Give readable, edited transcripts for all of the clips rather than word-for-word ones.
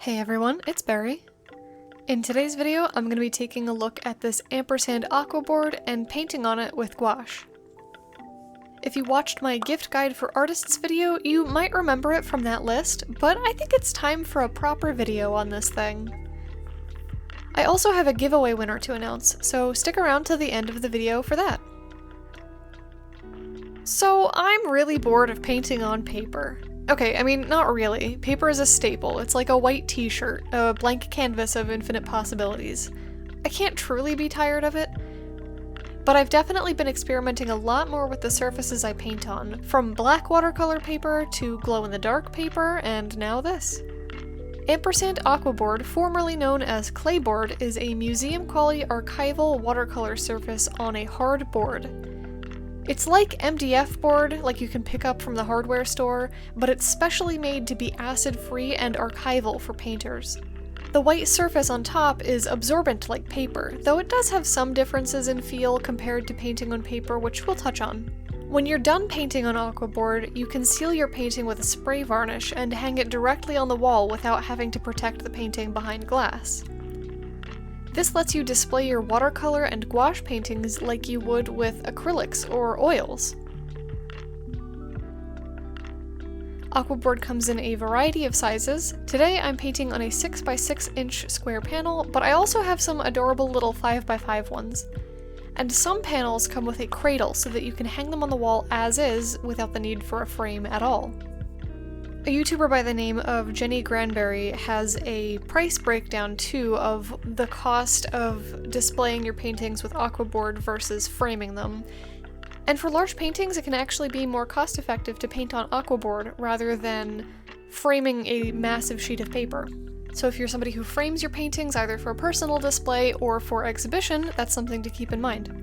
Hey everyone, it's Barry. In today's video, I'm going to be taking a look at this Ampersand Aquabord and painting on it with gouache. If you watched my gift guide for artists video, you might remember it from that list, but I think it's time for a proper video on this thing. I also have a giveaway winner to announce, so stick around to the end of the video for that. So I'm really bored of painting on paper. Okay, I mean, not really. Paper is a staple. It's like a white t-shirt, a blank canvas of infinite possibilities. I can't truly be tired of it, but I've definitely been experimenting a lot more with the surfaces I paint on, from black watercolor paper to glow-in-the-dark paper, and now this. Ampersand Aquabord, formerly known as Clayboard, is a museum-quality archival watercolor surface on a hard board. It's like MDF board, like you can pick up from the hardware store, but it's specially made to be acid-free and archival for painters. The white surface on top is absorbent like paper, though it does have some differences in feel compared to painting on paper, which we'll touch on. When you're done painting on Aquabord, you can seal your painting with a spray varnish and hang it directly on the wall without having to protect the painting behind glass. This lets you display your watercolor and gouache paintings like you would with acrylics or oils. Aquabord comes in a variety of sizes. Today I'm painting on a 6x6 inch square panel, but I also have some adorable little 5x5 ones. And some panels come with a cradle so that you can hang them on the wall as is without the need for a frame at all. A YouTuber by the name of Jenny Granberry has a price breakdown too of the cost of displaying your paintings with Aquabord versus framing them. And for large paintings, it can actually be more cost effective to paint on Aquabord rather than framing a massive sheet of paper. So if you're somebody who frames your paintings either for personal display or for exhibition, that's something to keep in mind.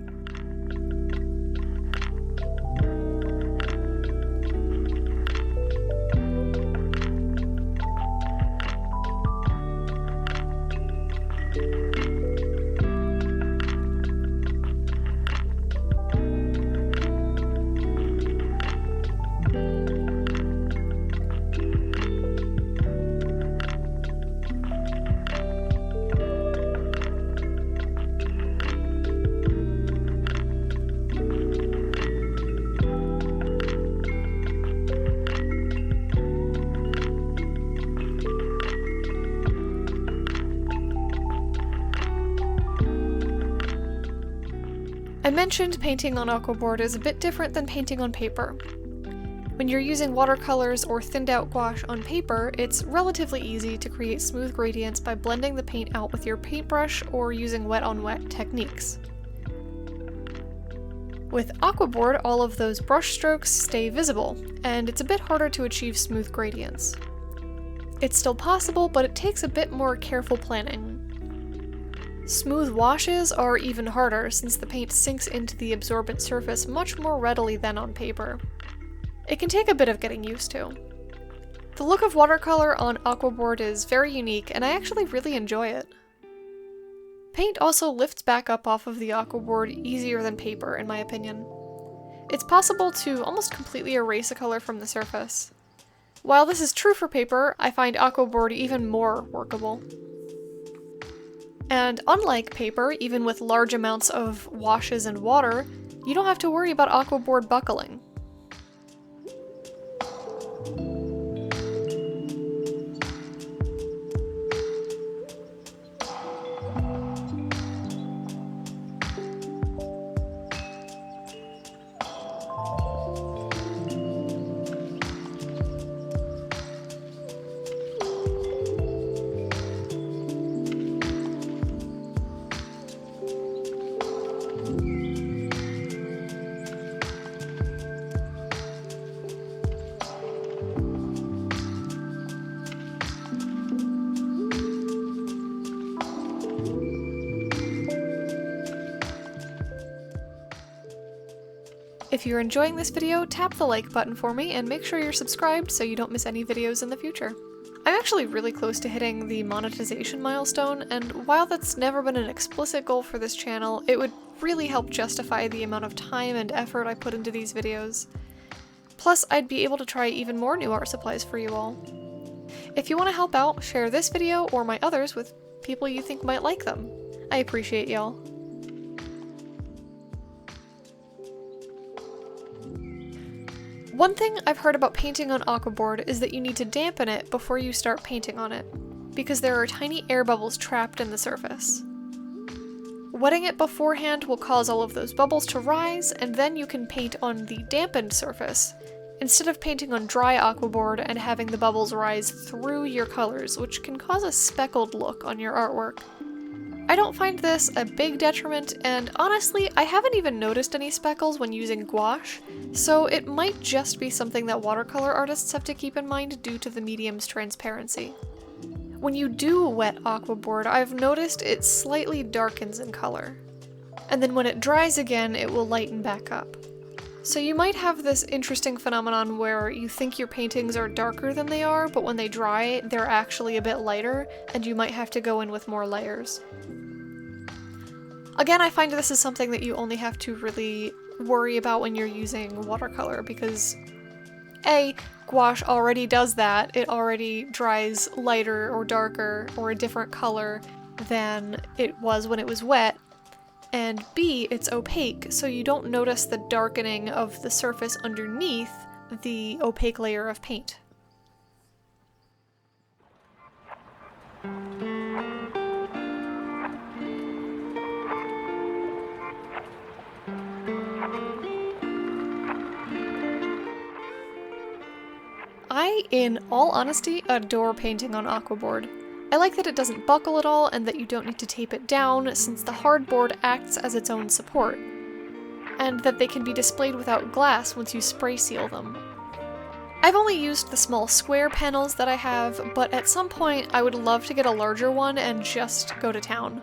I mentioned painting on Aquabord is a bit different than painting on paper. When you're using watercolors or thinned out gouache on paper, it's relatively easy to create smooth gradients by blending the paint out with your paintbrush or using wet-on-wet techniques. With Aquabord, all of those brush strokes stay visible, and it's a bit harder to achieve smooth gradients. It's still possible, but it takes a bit more careful planning. Smooth washes are even harder since the paint sinks into the absorbent surface much more readily than on paper. It can take a bit of getting used to. The look of watercolor on Aquabord is very unique, and I actually really enjoy it. Paint also lifts back up off of the Aquabord easier than paper, in my opinion. It's possible to almost completely erase a color from the surface. While this is true for paper, I find Aquabord even more workable. And unlike paper, even with large amounts of washes and water, you don't have to worry about Aquabord buckling. If you're enjoying this video, tap the like button for me and make sure you're subscribed so you don't miss any videos in the future. I'm actually really close to hitting the monetization milestone, and while that's never been an explicit goal for this channel, it would really help justify the amount of time and effort I put into these videos. Plus, I'd be able to try even more new art supplies for you all. If you want to help out, share this video or my others with people you think might like them. I appreciate y'all. One thing I've heard about painting on Aquabord is that you need to dampen it before you start painting on it, because there are tiny air bubbles trapped in the surface. Wetting it beforehand will cause all of those bubbles to rise, and then you can paint on the dampened surface, instead of painting on dry Aquabord and having the bubbles rise through your colors, which can cause a speckled look on your artwork. I don't find this a big detriment, and honestly, I haven't even noticed any speckles when using gouache, so it might just be something that watercolor artists have to keep in mind due to the medium's transparency. When you do wet Aquabord, I've noticed it slightly darkens in color, and then when it dries again, it will lighten back up. So you might have this interesting phenomenon where you think your paintings are darker than they are, but when they dry, they're actually a bit lighter, and you might have to go in with more layers. Again, I find this is something that you only have to really worry about when you're using watercolor, because A, gouache already does that. It already dries lighter or darker or a different color than it was when it was wet. And B, it's opaque, so you don't notice the darkening of the surface underneath the opaque layer of paint. I, in all honesty, adore painting on Aquabord. I like that it doesn't buckle at all and that you don't need to tape it down since the hardboard acts as its own support, and that they can be displayed without glass once you spray seal them. I've only used the small square panels that I have, but at some point I would love to get a larger one and just go to town.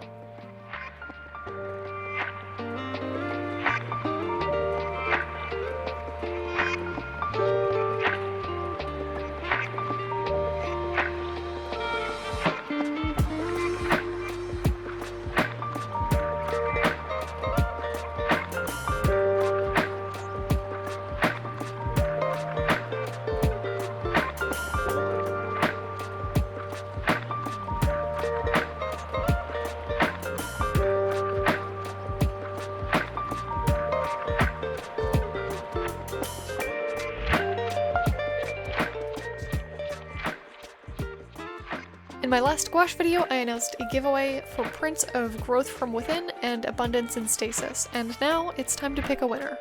In my last gouache video, I announced a giveaway for prints of Growth from Within and Abundance in Stasis, and now it's time to pick a winner.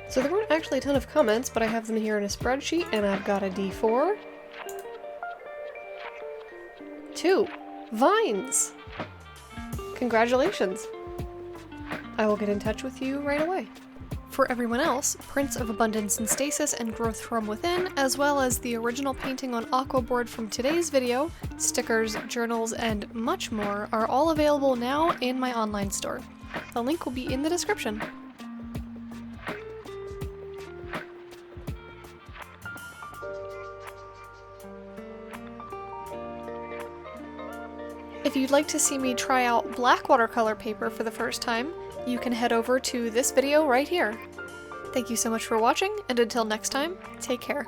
So there weren't actually a ton of comments, but I have them here in a spreadsheet, and I've got a D4. 2 vines! Congratulations! I will get in touch with you right away. For everyone else, prints of Abundance in Stasis and Growth from Within, as well as the original painting on Aquabord from today's video, stickers, journals, and much more are all available now in my online store. The link will be in the description. If you'd like to see me try out black watercolor paper for the first time, you can head over to this video right here. Thank you so much for watching, and until next time, take care.